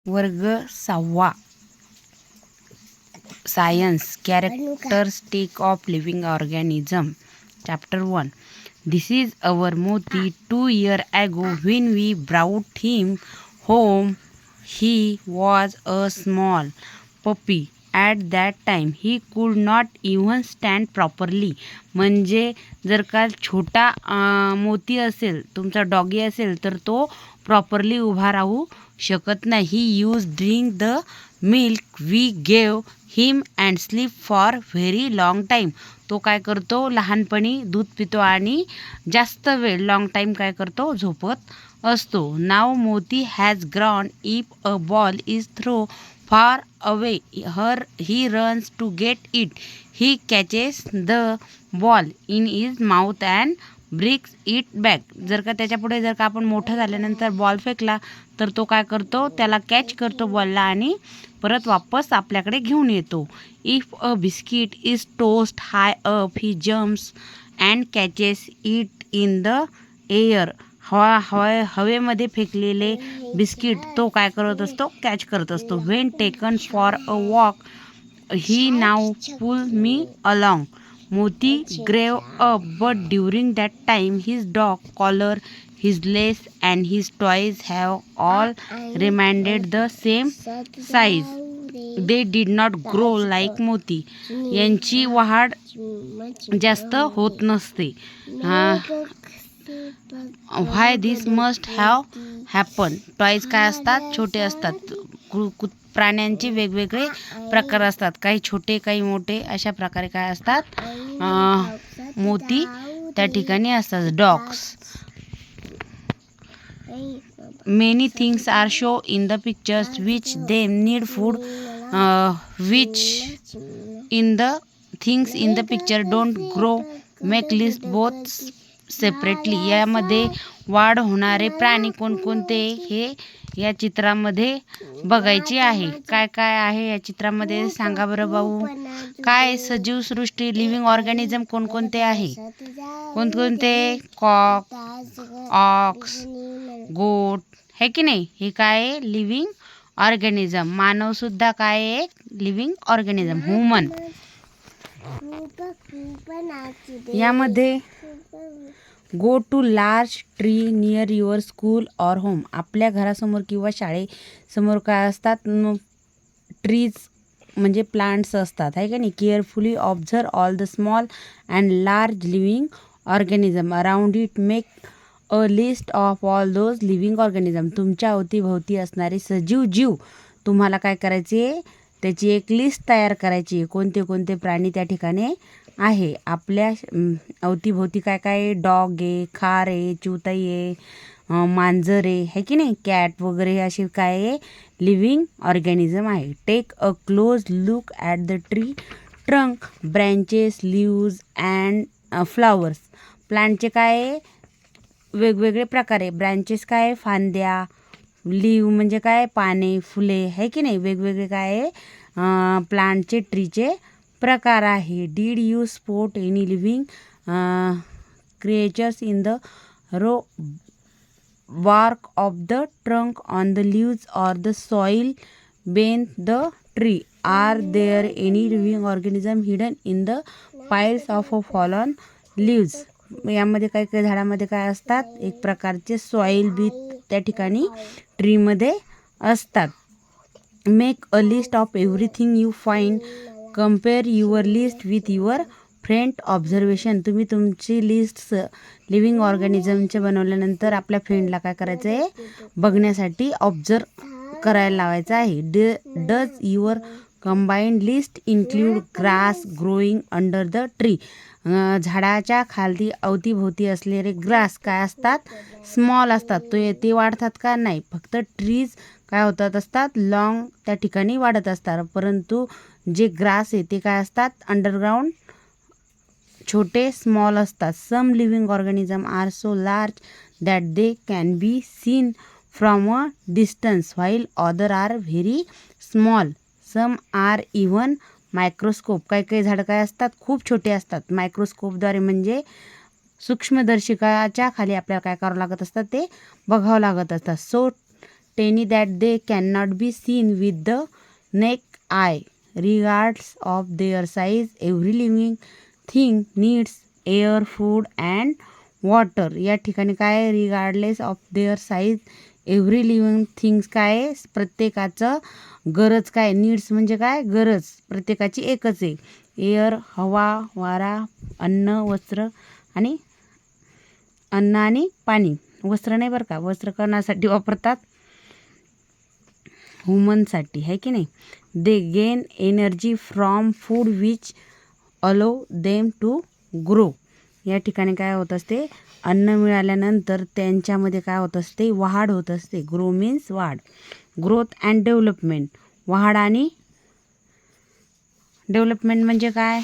वर्ग 6वा science characteristic of living organism chapter 1. This is our Moti. 2 years ago when we brought him home, he was a small puppy. At that time he could not even stand properly. म्हणजे जर का छोटा मोती असेल, तुमचा doggy असेल, तर तो प्रॉपरली उभा राहू शकत नाही. He use drink the milk we gave him and sleep for very long time. तो काय करतो, लहानपणी दूध पितो आणि जास्त वेळ लाँग टाईम काय करतो, झोपत असतो. Now Moti has grown. If a ball is throw far away he runs to get it. He catches the ball in his mouth and brings it back. जर का त्याच्यापुढे जर का आपण मोठं झाल्यानंतर बॉल फेकला तर तो काय करतो, त्याला कॅच करतो बॉलला आणि परत वापस आपल्याकडे घेऊन येतो. If a biscuit is tossed high up he jumps and catches it in the air. हवेमध्ये फेकलेले बिस्किट तो काय करत असतो, कॅच करत असतो. When taken for a walk he now pull me along. Moti grew up, but during that time his dog collar, his lace and his toys have all remained the same size. They did not grow like Moti. यांची वाढ जास्त होत नसते. Why this must have happened? Toys काय असतात, छोटे असतात. प्राण्यांचे वेगवेगळे प्रकार असतात, काही छोटे काही मोठे अशा प्रकारे काय असतात, मोती त्या ठिकाणी असतात. Dogs. Many things are shown in the pictures which they need food, which in the things in the picture don't grow. Make list both separately. यामध्ये वाढ होणारे प्राणी कोणकोणते हे या चित्रामध्ये बघायचे आहे. काय काय आहे या चित्रामध्ये सांगा बरं भाऊ. काय सजीव सृष्टी लिव्हिंग ऑर्गॅनिझम कोणकोणते आहे, कोणकोणते? कॉक, ऑक्स, गोट, है की नाही. हे काय आहे, लिव्हिंग ऑर्गॅनिझम. मानव सुद्धा काय आहे, लिव्हिंग ऑर्गॅनिझम. ह्युमन. यामध्ये go to large tree near your school or home. आपल्या घरासमोर किंवा शाळेसमोर काय असतात, ट्रीज म्हणजे प्लांट्स असतात, आहे का नाही. Carefully observe all the small and large living organism around it. Make a list of all those living organism. तुमच्या अवतीभोवती असणारे सजीव जीव तुम्हाला काय करायचे, त्याची एक लिस्ट तयार करायची. कोणते कोणते प्राणी त्या ठिकाणी आहे. आपल्या अवतीभोवती काय काय, डॉग आहे, खार आहे, चिवताई आहे, मांजर आहे, है की नाही, कॅट वगैरे असे काय आहे, लिव्हिंग ऑर्गॅनिझम आहे. Take a close look at the tree trunk, branches, leaves and flowers. प्लांटचे काय आहे, वेगवेगळे प्रकार आहे. ब्रँचेस काय, फांद्या, लीव म्हणजे काय, पाने, फुले, है की नाही. वेगवेगळे काय आहे, प्लांटचे, ट्रीचे प्रकार आहे. Did you spot any living creatures in the row bark of the trunk, on the leaves or the soil beneath the tree? Are there any living organism hidden in the piles of fallen leaves? यामध्ये काही काही झाडामध्ये काय असतात, एक प्रकारचे soil बी त्या ठिकाणी ट्रीमध्ये असतात. Make a list of everything you find. Compare your list with your friend observation. तुम्ही तुमची लिस्ट लिव्हिंग ऑर्गॅनिझमचे बनवल्यानंतर आपल्या फ्रेंडला काय करायचं आहे, बघण्यासाठी ऑब्झर्व करायला लावायचं आहे. Does your combined list include grass growing under the tree. झाडाच्या खाली अवतीभोवती असलेले ग्रास काय असतात, स्मॉल असतात. ते वाढतात का, नाही. फक्त ट्रीज काय होतात असतात, लॉंग त्या ठिकाणी वाढत असतात. परंतु जे ग्रास आहे ते काय असतात, अंडरग्राऊंड छोटे, स्मॉल असतात. Some living organism are so large that they can be seen from a distance while other are very small. Some are even microscope. काही काही झाडं काय असतात, खूप छोटे असतात. मायक्रोस्कोपद्वारे म्हणजे सूक्ष्मदर्शिकाच्या खाली आपल्याला काय करावं लागत असतात, ते बघावं लागत असतात. So tiny that they cannot be seen with the naked eye. Regardless of their size, every living thing needs air, food and water. या ठिकाणी काय आहे? Regardless of their size every living things काय आहे? प्रत्येकाचं गरज काय? नीड्स म्हणजे काय? गरज प्रत्येकाची एकच आहे. एअर हवा, वारा, अन्न, वस्त्र आणि अन्न आणि पाणी. वस्त्र नाही बरं का, वस्त्र करण्यासाठी वापरतात, ह्युमनसाठी, आहे की नाही. दे gain energy from food which अलो देम टू ग्रो. या ठिकाणी काय होत असते? अन्न मिळाल्यानंतर त्यांच्यामध्ये काय होत असते? वाढ होत असते. ग्रो मीन्स वाढ. Growth and development. वाढ आणि डेव्हलपमेंट म्हणजे काय?